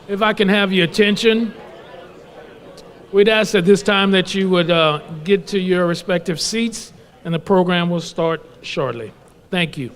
If I can have your attention, we'd ask at this time that you would get to your respective seats, and the program will start shortly. Thank you.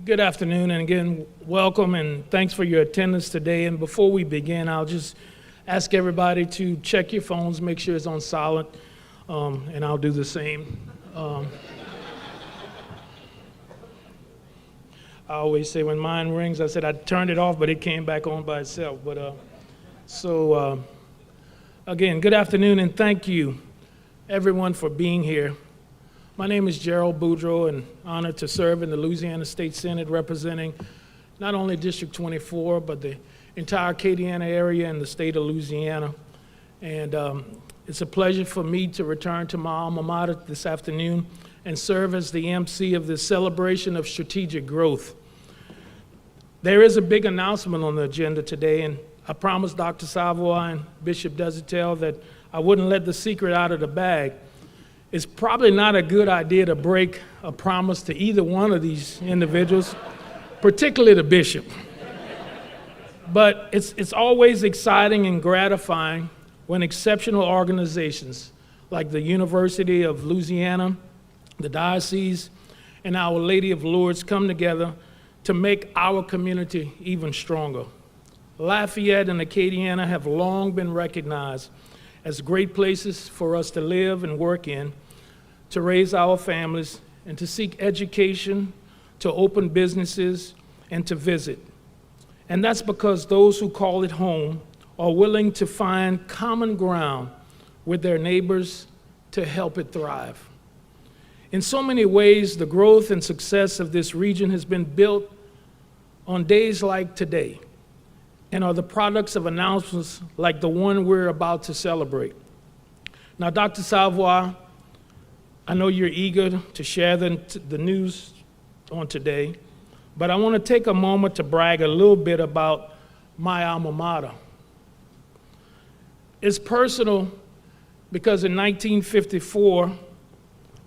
Good afternoon, and again, welcome and thanks for your attendance today. And before we begin, I'll just ask everybody to check your phones, make sure it's on silent, and I'll do the same. I always say when mine rings, I said I turned it off, but it came back on by itself. Again, good afternoon, and thank you, everyone, for being here. My name is Gerald Boudreaux, and honored to serve in the Louisiana State Senate representing not only District 24, but the entire Acadiana area and the state of Louisiana. And it's a pleasure for me to return to my alma mater this afternoon and serve as the MC of this celebration of strategic growth. There is a big announcement on the agenda today, and I promised Dr. Savoy and Bishop Desitel that I wouldn't let the secret out of the bag. It's probably not a good idea to break a promise to either one of these individuals, particularly the bishop. But it's always exciting and gratifying when exceptional organizations like the University of Louisiana, the Diocese, and Our Lady of Lourdes come together to make our community even stronger. Lafayette and Acadiana have long been recognized as great places for us to live and work in, to raise our families, and to seek education, to open businesses, and to visit. And that's because those who call it home are willing to find common ground with their neighbors to help it thrive. In so many ways, the growth and success of this region has been built on days like today and are the products of announcements like the one we're about to celebrate. Now, Dr. Savoy, I know you're eager to share the news on today, but I want to take a moment to brag a little bit about my alma mater. It's personal because in 1954,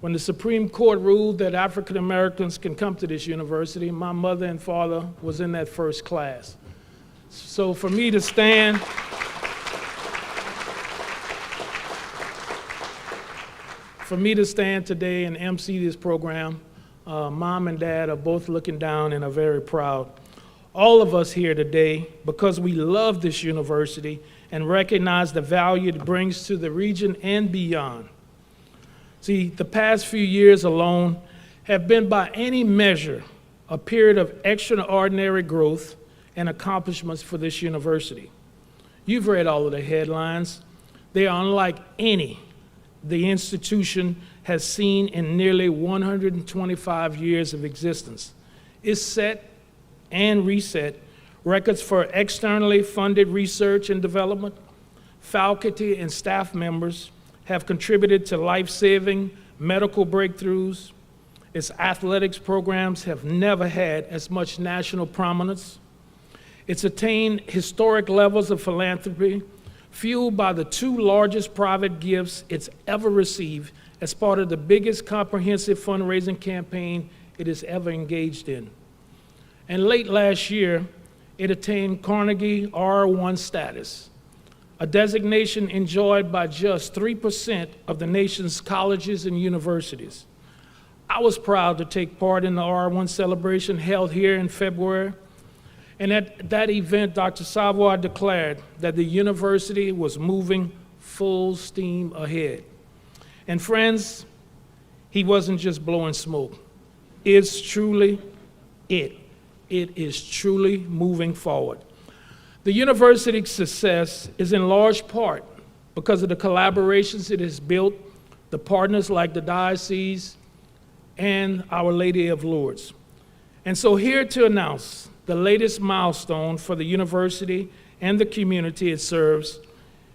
when the Supreme Court ruled that African Americans can come to this university, my mother and father was in that first class. So for me to stand today and MC this program, Mom and Dad are both looking down and are very proud. All of us here today, because we love this university and recognize the value it brings to the region and beyond. See, the past few years alone have been by any measure a period of extraordinary growth and accomplishments for this university. You've read all of the headlines. They are unlike any the institution has seen in nearly 125 years of existence. It's set and reset records for externally funded research and development. Faculty and staff members have contributed to life-saving medical breakthroughs. Its athletics programs have never had as much national prominence. It's attained historic levels of philanthropy, fueled by the two largest private gifts it's ever received as part of the biggest comprehensive fundraising campaign it has ever engaged in. And late last year, it attained Carnegie R1 status, a designation enjoyed by just 3% of the nation's colleges and universities. I was proud to take part in the R1 celebration held here in February, And at that event, Dr. Savoy declared that the university was moving full steam ahead. And friends, he wasn't just blowing smoke. It's truly it. It is truly moving forward. The university's success is in large part because of the collaborations it has built, the partners like the Diocese and Our Lady of Lourdes. And so here to announce the latest milestone for the university and the community it serves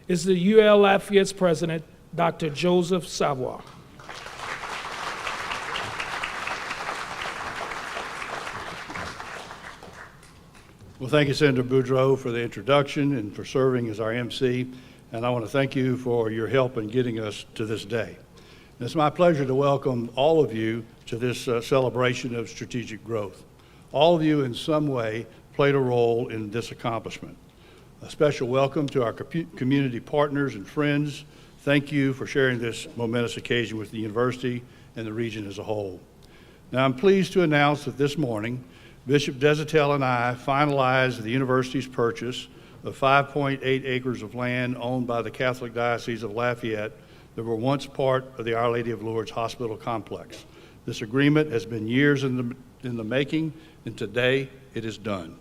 is the UL Lafayette's president, Dr. Joseph Savoy. Well, thank you, Senator Boudreau, for the introduction and for serving as our MC. And I want to thank you for your help in getting us to this day. And it's my pleasure to welcome all of you to this celebration of strategic growth. All of you in some way played a role in this accomplishment. A special welcome to our community partners and friends. Thank you for sharing this momentous occasion with the university and the region as a whole. Now, I'm pleased to announce that this morning, Bishop Desatel and I finalized the university's purchase of 5.8 acres of land owned by the Catholic Diocese of Lafayette that were once part of the Our Lady of Lourdes Hospital complex. This agreement has been years in the making, and today it is done.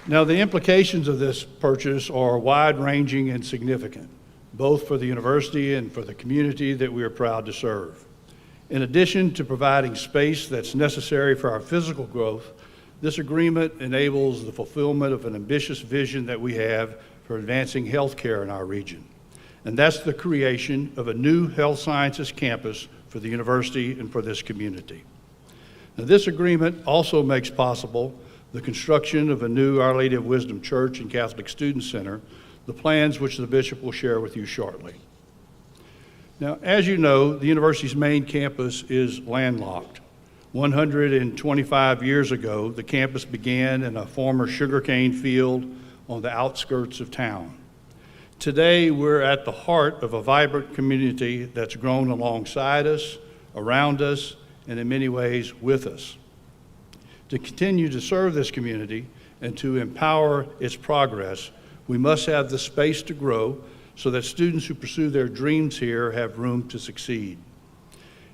Now, the implications of this purchase are wide-ranging and significant, both for the university and for the community that we are proud to serve. In addition to providing space that's necessary for our physical growth, this agreement enables the fulfillment of an ambitious vision that we have for advancing healthcare in our region. And that's the creation of a new health sciences campus for the university and for this community. Now, this agreement also makes possible the construction of a new Our Lady of Wisdom Church and Catholic Student Center, the plans which the bishop will share with you shortly. Now, as you know, the university's main campus is landlocked. 125 years ago, the campus began in a former sugarcane field on the outskirts of town. Today, we're at the heart of a vibrant community that's grown alongside us, around us, and in many ways with us. To continue to serve this community and to empower its progress, we must have the space to grow so that students who pursue their dreams here have room to succeed.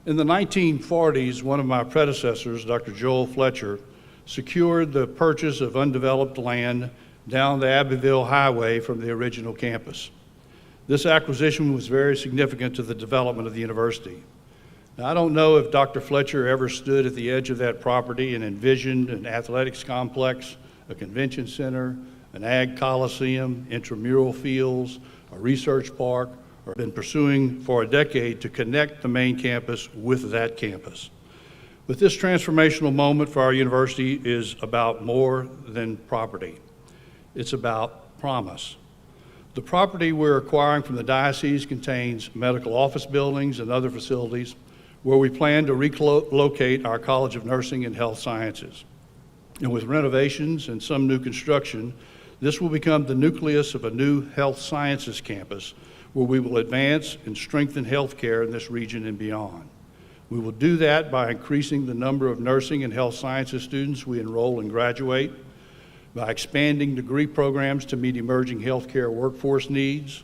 In the 1940s, one of my predecessors, Dr. Joel Fletcher, secured the purchase of undeveloped land down the Abbeville Highway from the original campus. This acquisition was very significant to the development of the university. Now, I don't know if Dr. Fletcher ever stood at the edge of that property and envisioned an athletics complex, a convention center, an ag coliseum, intramural fields, a research park, or been pursuing for a decade to connect the main campus with that campus. But this transformational moment for our university is about more than property. It's about promise. The property we're acquiring from the diocese contains medical office buildings and other facilities where we plan to relocate our College of Nursing and Health Sciences. And with renovations and some new construction, this will become the nucleus of a new health sciences campus where we will advance and strengthen healthcare in this region and beyond. We will do that by increasing the number of nursing and health sciences students we enroll and graduate, by expanding degree programs to meet emerging healthcare workforce needs,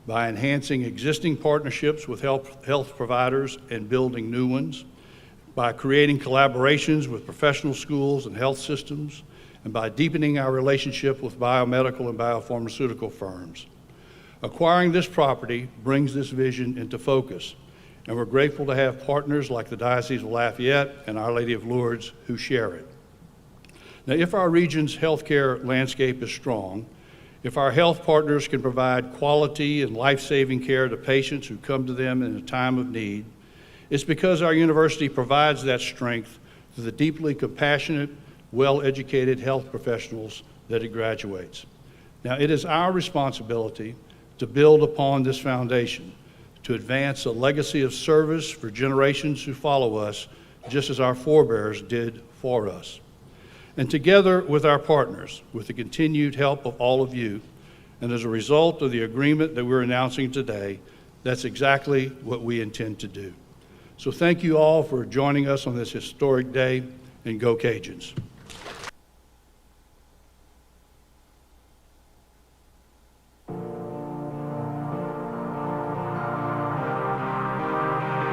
by enhancing existing partnerships with health providers and building new ones, by creating collaborations with professional schools and health systems, and by deepening our relationship with biomedical and biopharmaceutical firms. Acquiring this property brings this vision into focus, and we're grateful to have partners like the Diocese of Lafayette and Our Lady of Lourdes who share it. Now, if our region's healthcare landscape is strong, if our health partners can provide quality and life-saving care to patients who come to them in a time of need, it's because our university provides that strength to the deeply compassionate, well-educated health professionals that it graduates. Now, it is our responsibility to build upon this foundation, to advance a legacy of service for generations who follow us, just as our forebears did for us. And together with our partners, with the continued help of all of you, and as a result of the agreement that we're announcing today, that's exactly what we intend to do. So thank you all for joining us on this historic day, and go Cajuns.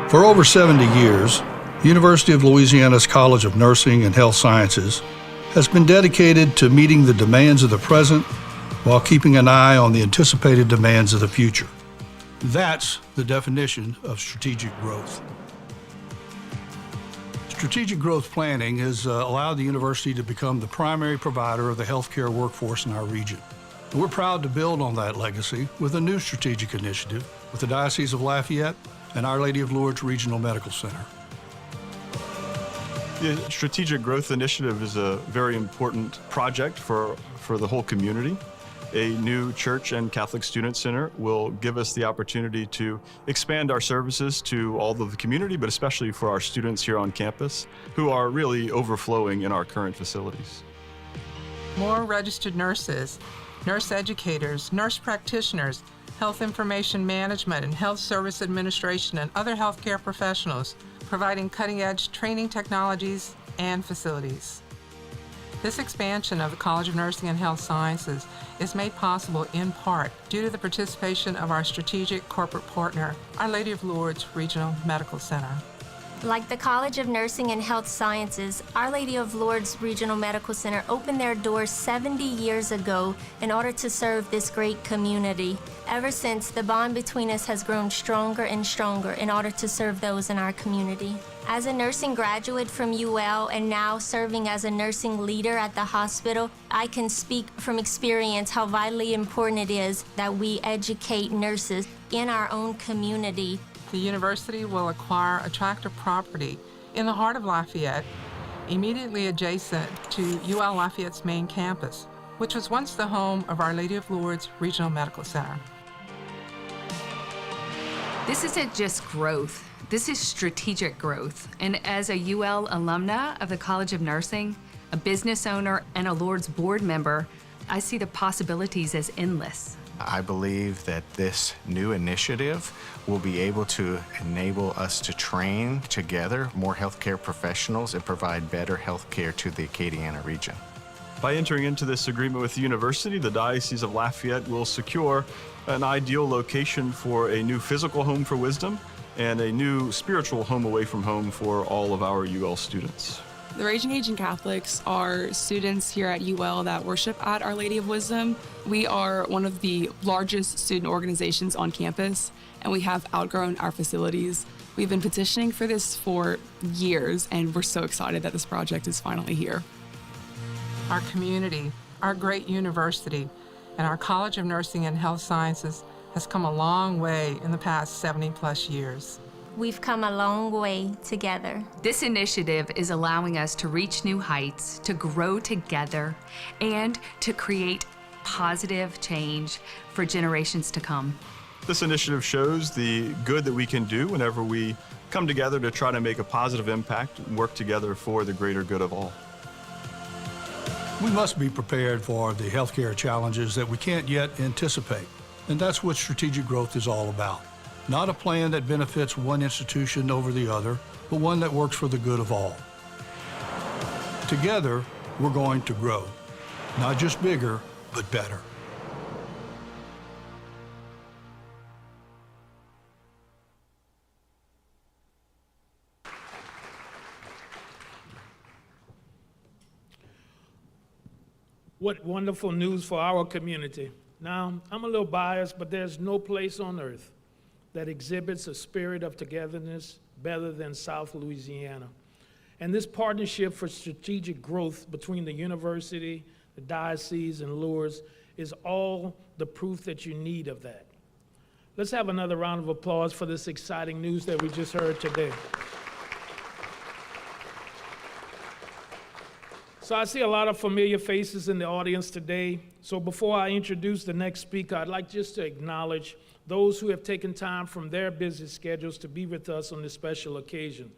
For over 70 years, the University of Louisiana's College of Nursing and Health Sciences has been dedicated to meeting the demands of the present while keeping an eye on the anticipated demands of the future. That's the definition of strategic growth. Strategic growth planning has allowed the university to become the primary provider of the healthcare workforce in our region. And we're proud to build on that legacy with a new strategic initiative with the Diocese of Lafayette and Our Lady of Lourdes Regional Medical Center. The Strategic Growth Initiative is a very important project for the whole community. A new church and Catholic student center will give us the opportunity to expand our services to all of the community, but especially for our students here on campus who are really overflowing in our current facilities. More registered nurses, nurse educators, nurse practitioners, health information management and health service administration, and other healthcare professionals providing cutting-edge training technologies and facilities. This expansion of the College of Nursing and Health Sciences is made possible in part due to the participation of our strategic corporate partner, Our Lady of Lourdes Regional Medical Center. Like the College of Nursing and Health Sciences, Our Lady of Lourdes Regional Medical Center opened their doors 70 years ago in order to serve this great community. Ever since, the bond between us has grown stronger and stronger in order to serve those in our community. As a nursing graduate from UL and now serving as a nursing leader at the hospital, I can speak from experience how vitally important it is that we educate nurses in our own community. The university will acquire a tract of property in the heart of Lafayette, immediately adjacent to UL Lafayette's main campus, which was once the home of Our Lady of Lourdes Regional Medical Center. This isn't just growth, this is strategic growth. And as a UL alumna of the College of Nursing, a business owner, and a Lourdes board member, I see the possibilities as endless. I believe that this new initiative will be able to enable us to train together more healthcare professionals and provide better healthcare to the Acadiana region. By entering into this agreement with the university, the Diocese of Lafayette will secure an ideal location for a new physical home for wisdom and a new spiritual home away from home for all of our UL students. The Raging Cajun Catholics are students here at UL that worship at Our Lady of Wisdom. We are one of the largest student organizations on campus, and we have outgrown our facilities. We've been petitioning for this for years, and we're so excited that this project is finally here. Our community, our great university, and our College of Nursing and Health Sciences has come a long way in the past 70+ years. We've come a long way together. This initiative is allowing us to reach new heights, to grow together, and to create positive change for generations to come. This initiative shows the good that we can do whenever we come together to try to make a positive impact and work together for the greater good of all. We must be prepared for the healthcare challenges that we can't yet anticipate, and that's what strategic growth is all about. Not a plan that benefits one institution over the other, but one that works for the good of all. Together, we're going to grow. Not just bigger, but better. What wonderful news for our community. Now, I'm a little biased, but there's no place on earth that exhibits a spirit of togetherness better than South Louisiana. And this partnership for strategic growth between the university, the diocese, and Lourdes is all the proof that you need of that. Let's have another round of applause for this exciting news that we just heard today. So I see a lot of familiar faces in the audience today. So before I introduce the next speaker, I'd like just to acknowledge those who have taken time from their busy schedules to be with us on this special occasion.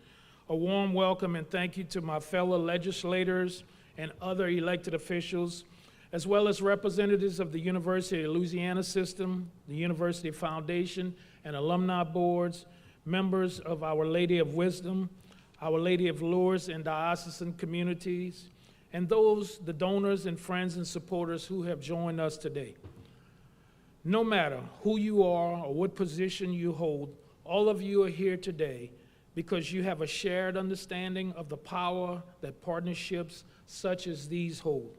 A warm welcome and thank you to my fellow legislators and other elected officials, as well as representatives of the University of Louisiana System, the University Foundation, and alumni boards, members of Our Lady of Wisdom, Our Lady of Lourdes and diocesan communities, and the donors and friends and supporters who have joined us today. No matter who you are or what position you hold, all of you are here today because you have a shared understanding of the power that partnerships such as these hold.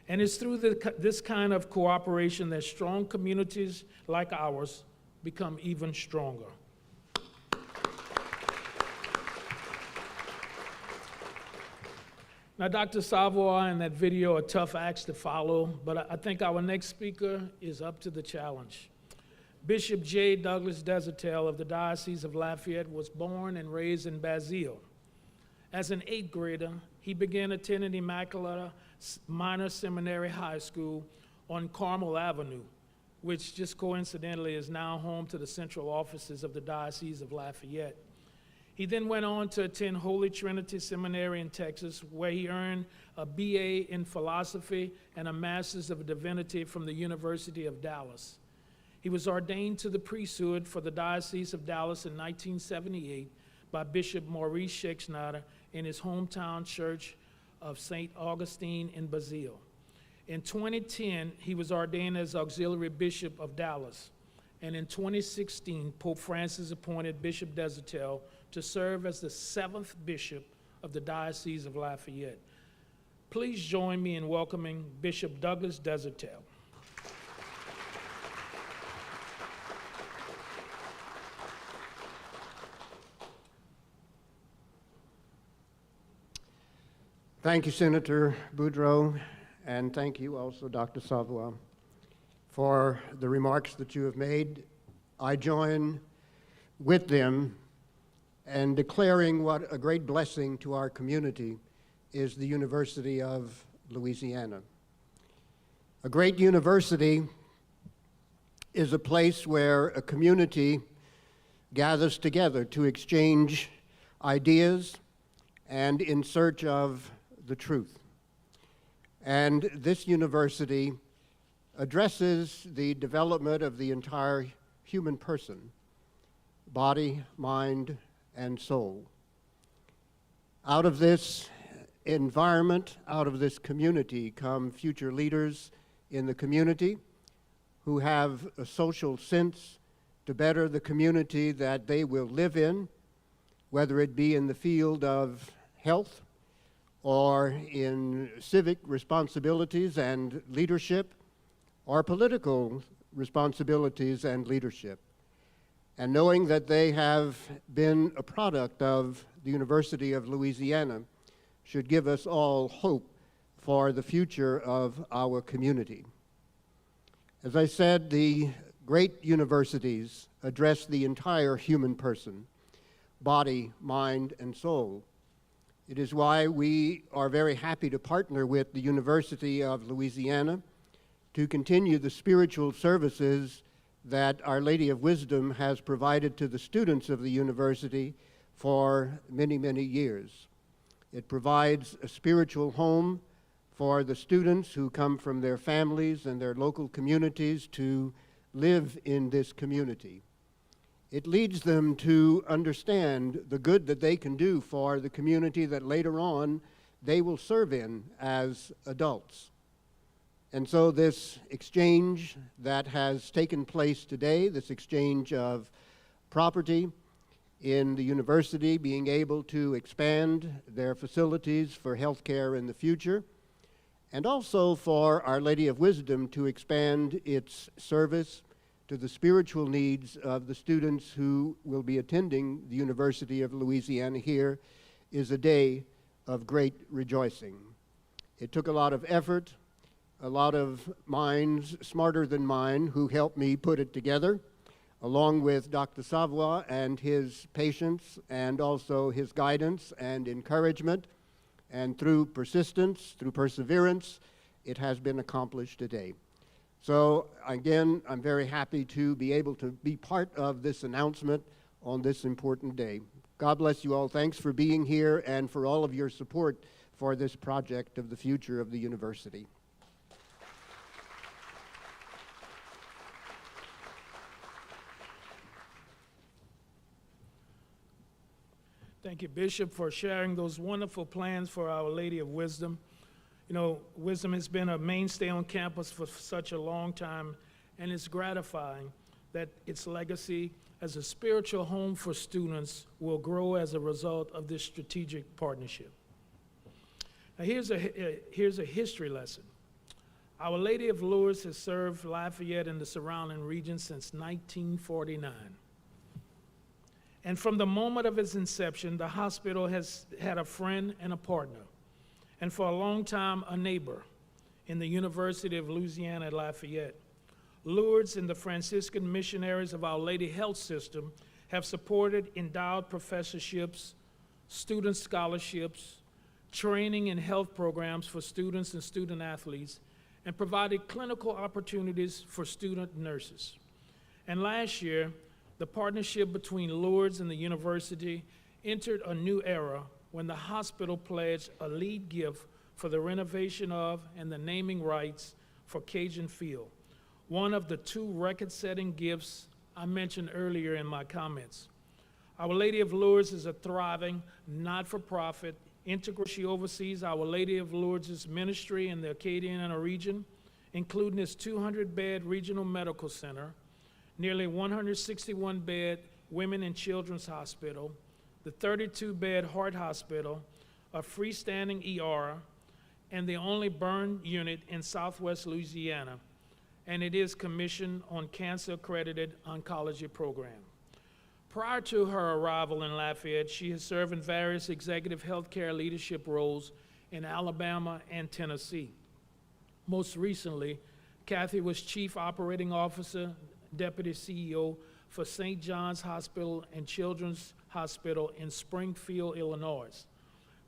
And it's through this kind of cooperation that strong communities like ours become even stronger. Now, Dr. Savoy and that video are tough acts to follow, but I think our next speaker is up to the challenge. Bishop J. Douglas Desertel of the Diocese of Lafayette was born and raised in Basile. As an 8th grader, he began attending Immaculata Minor Seminary High School on Carmel Avenue, which just coincidentally is now home to the central offices of the Diocese of Lafayette. He then went on to attend Holy Trinity Seminary in Texas, where he earned a BA in philosophy and a Master's of Divinity from the University of Dallas. He was ordained to the priesthood for the Diocese of Dallas in 1978 by Bishop Maurice Schexnayder in his hometown church of St. Augustine in Basile. In 2010, he was ordained as Auxiliary Bishop of Dallas. And in 2016, Pope Francis appointed Bishop Desertel to serve as the 7th Bishop of the Diocese of Lafayette. Please join me in welcoming Bishop Douglas Desertel. Thank you, Senator Boudreau, and thank you also, Dr. Savoy, for the remarks that you have made. I join with them in declaring what a great blessing to our community is the University of Louisiana. A great university is a place where a community gathers together to exchange ideas and in search of the truth. And this university addresses the development of the entire human person, body, mind, and soul. Out of this environment, out of this community, come future leaders in the community who have a social sense to better the community that they will live in, whether it be in the field of health or in civic responsibilities and leadership, or political responsibilities and leadership. And knowing that they have been a product of the University of Louisiana should give us all hope for the future of our community. As I said, the great universities address the entire human person, body, mind, and soul. It is why we are very happy to partner with the University of Louisiana to continue the spiritual services that Our Lady of Wisdom has provided to the students of the university for many, many years. It provides a spiritual home for the students who come from their families and their local communities to live in this community. It leads them to understand the good that they can do for the community that later on they will serve in as adults. And so this exchange that has taken place today, this exchange of property in the university being able to expand their facilities for healthcare in the future, and also for Our Lady of Wisdom to expand its service to the spiritual needs of the students who will be attending the University of Louisiana here, is a day of great rejoicing. It took a lot of effort, a lot of minds smarter than mine who helped me put it together, along with Dr. Savoy and his patience and also his guidance and encouragement. And through persistence, through perseverance, it has been accomplished today. So again, I'm very happy to be able to be part of this announcement on this important day. God bless you all. Thanks for being here and for all of your support for this project of the future of the university. Thank you, Bishop, for sharing those wonderful plans for Our Lady of Wisdom. You know, Wisdom has been a mainstay on campus for such a long time, and it's gratifying that its legacy as a spiritual home for students will grow as a result of this strategic partnership. Now, here's a history lesson. Our Lady of Lourdes has served Lafayette and the surrounding region since 1949. And from the moment of its inception, the hospital has had a friend and a partner, and for a long time, a neighbor in the University of Louisiana at Lafayette. Lourdes and the Franciscan missionaries of Our Lady Health System have supported endowed professorships, student scholarships, training and health programs for students and student athletes, and provided clinical opportunities for student nurses. And last year, the partnership between Lourdes and the university entered a new era when the hospital pledged a lead gift for the renovation of and the naming rights for Cajun Field, one of the two record-setting gifts I mentioned earlier in my comments. Our Lady of Lourdes is a thriving, not-for-profit, integral. She oversees Our Lady of Lourdes' ministry in the Acadiana region, including its 200-bed regional medical center, nearly 161-bed women and children's hospital, the 32-bed heart hospital, a freestanding ER, and the only burn unit in Southwest Louisiana, and it is commissioned on cancer-accredited oncology program. Prior to her arrival in Lafayette, she has served in various executive healthcare leadership roles in Alabama and Tennessee. Most recently, Kathy was Chief Operating Officer, Deputy CEO for St. John's Hospital and Children's Hospital in Springfield, Illinois.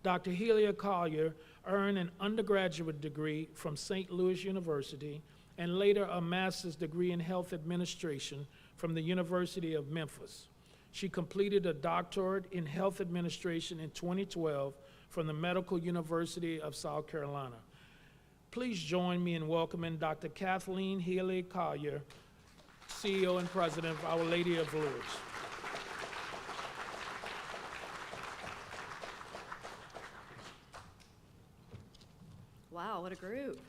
Dr. Helia Collier earned an undergraduate degree from St. Louis University and later a master's degree in health administration from the University of Memphis. She completed a doctorate in health administration in 2012 from the Medical University of South Carolina. Please join me in welcoming Dr. Kathleen Healy Collier, CEO and President of Our Lady of Lourdes. Wow, what a group.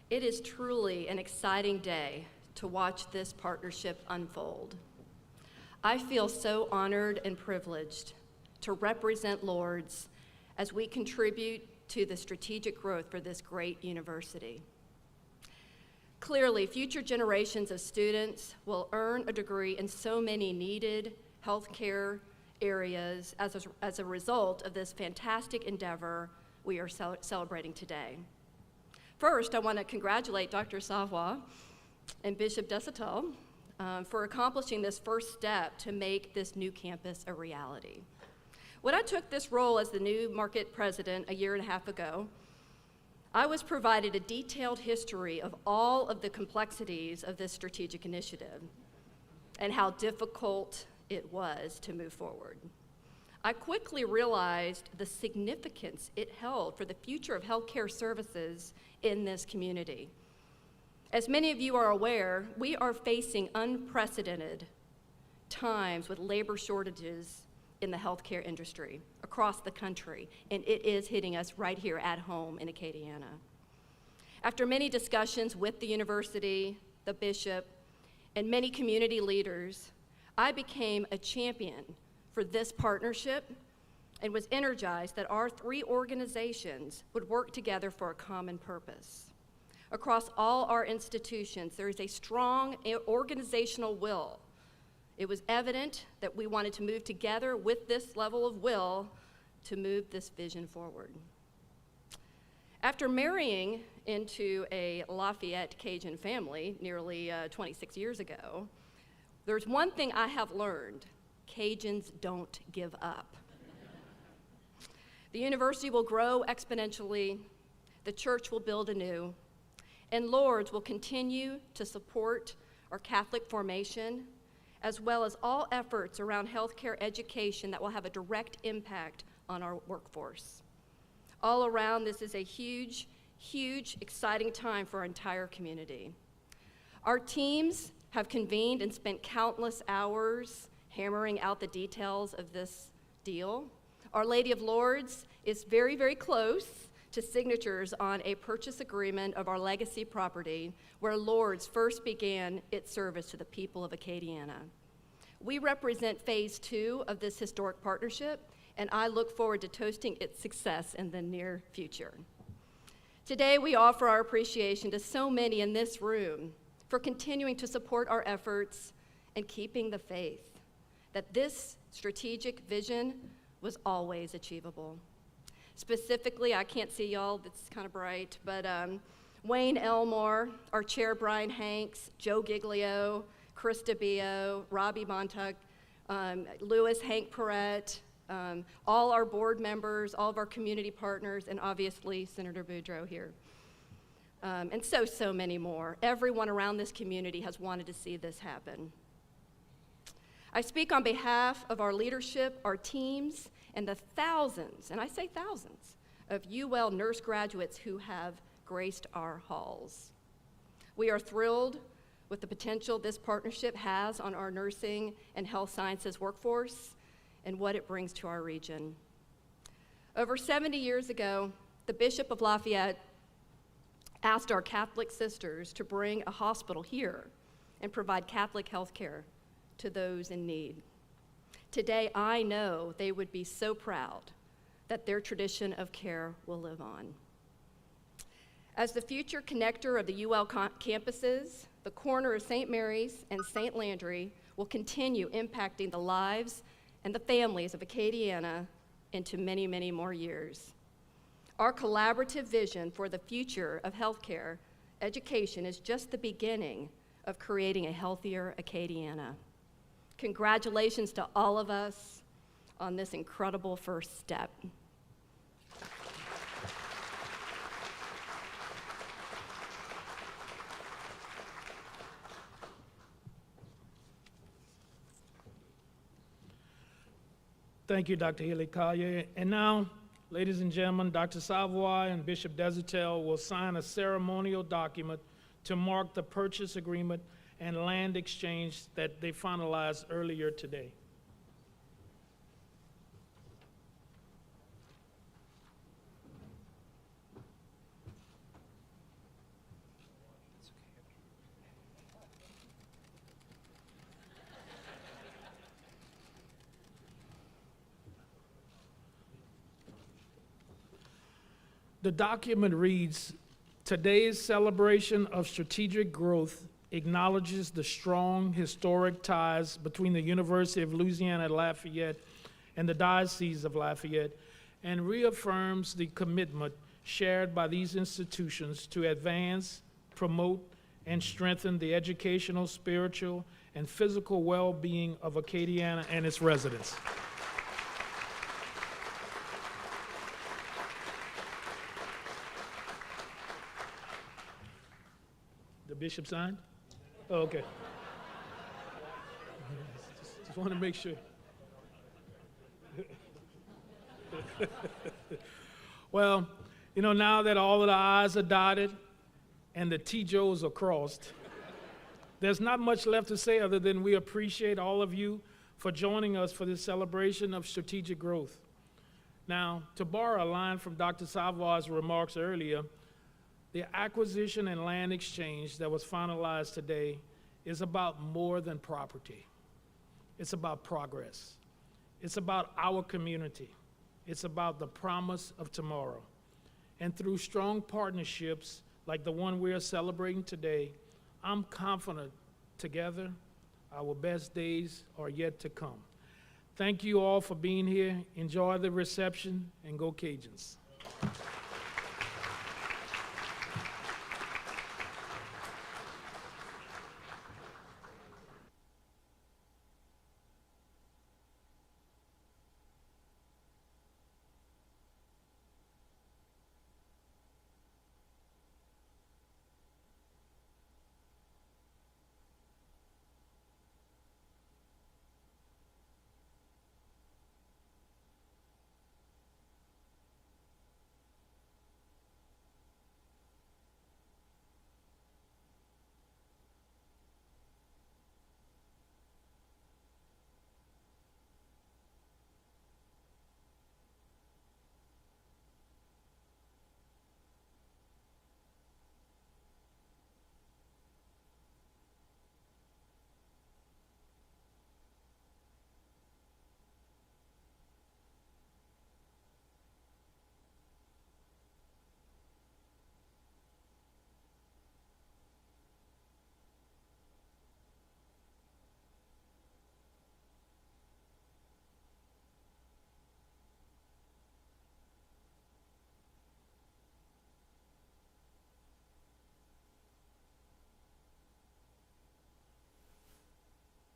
It is truly an exciting day to watch this partnership unfold. I feel so honored and privileged to represent Lourdes as we contribute to the strategic growth for this great university. Clearly, future generations of students will earn a degree in so many needed healthcare areas as a result of this fantastic endeavor we are celebrating today. First, I want to congratulate Dr. Savoy and Bishop Desautels for accomplishing this first step to make this new campus a reality. When I took this role as the new market president a year and a half ago, I was provided a detailed history of all of the complexities of this strategic initiative and how difficult it was to move forward. I quickly realized the significance it held for the future of healthcare services in this community. As many of you are aware, we are facing unprecedented times with labor shortages in the healthcare industry across the country, and it is hitting us right here at home in Acadiana. After many discussions with the university, the bishop, and many community leaders, I became a champion for this partnership and was energized that our three organizations would work together for a common purpose. Across all our institutions, there is a strong organizational will. It was evident that we wanted to move together with this level of will to move this vision forward. After marrying into a Lafayette Cajun family nearly 26 years ago, there's one thing I have learned: Cajuns don't give up. The university will grow exponentially, the church will build anew, and Lourdes will continue to support our Catholic formation, as well as all efforts around healthcare education that will have a direct impact on our workforce. All around, this is a huge, huge, exciting time for our entire community. Our teams have convened and spent countless hours hammering out the details of this deal. Our Lady of Lourdes is very, very close to signatures on a purchase agreement of our legacy property where Lourdes first began its service to the people of Acadiana. We represent phase 2 of this historic partnership, and I look forward to toasting its success in the near future. Today, we offer our appreciation to so many in this room for continuing to support our efforts and keeping the faith that this strategic vision was always achievable. Specifically, I can't see y'all, it's kind of bright, but Wayne Elmore, our chair Brian Hanks, Joe Giglio, Chris DeBio, Robbie Montauk, Louis Hank Perrette, all our board members, all of our community partners, and obviously Senator Boudreau here. And so many more. Everyone around this community has wanted to see this happen. I speak on behalf of our leadership, our teams, and the thousands, and I say thousands, of UL nurse graduates who have graced our halls. We are thrilled with the potential this partnership has on our nursing and health sciences workforce and what it brings to our region. Over 70 years ago, the Bishop of Lafayette asked our Catholic sisters to bring a hospital here and provide Catholic health care to those in need. Today, I know they would be so proud that their tradition of care will live on. As the future connector of the UL campuses, the corner of St. Mary's and St. Landry will continue impacting the lives and the families of Acadiana into many, many more years. Our collaborative vision for the future of healthcare education is just the beginning of creating a healthier Acadiana. Congratulations to all of us on this incredible first step. Thank you, Dr. Healy Collier. And now, ladies and gentlemen, Dr. Savoy and Bishop Desertel will sign a ceremonial document to mark the purchase agreement and land exchange that they finalized earlier today. The document reads, "Today's celebration of strategic growth acknowledges the strong historic ties between the University of Louisiana at Lafayette and the Diocese of Lafayette, and reaffirms the commitment shared by these institutions to advance, promote, and strengthen the educational, spiritual, and physical well-being of Acadiana and its residents." The bishop signed? Oh, okay. Just want to make sure. Well, you know, now that all of the I's are dotted and the T-Joes are crossed, there's not much left to say other than we appreciate all of you for joining us for this celebration of strategic growth. Now, to borrow a line from Dr. Savoy's remarks earlier, the acquisition and land exchange that was finalized today is about more than property. It's about progress. It's about our community. It's about the promise of tomorrow. And through strong partnerships like the one we are celebrating today, I'm confident together our best days are yet to come. Thank you all for being here. Enjoy the reception and go Cajuns.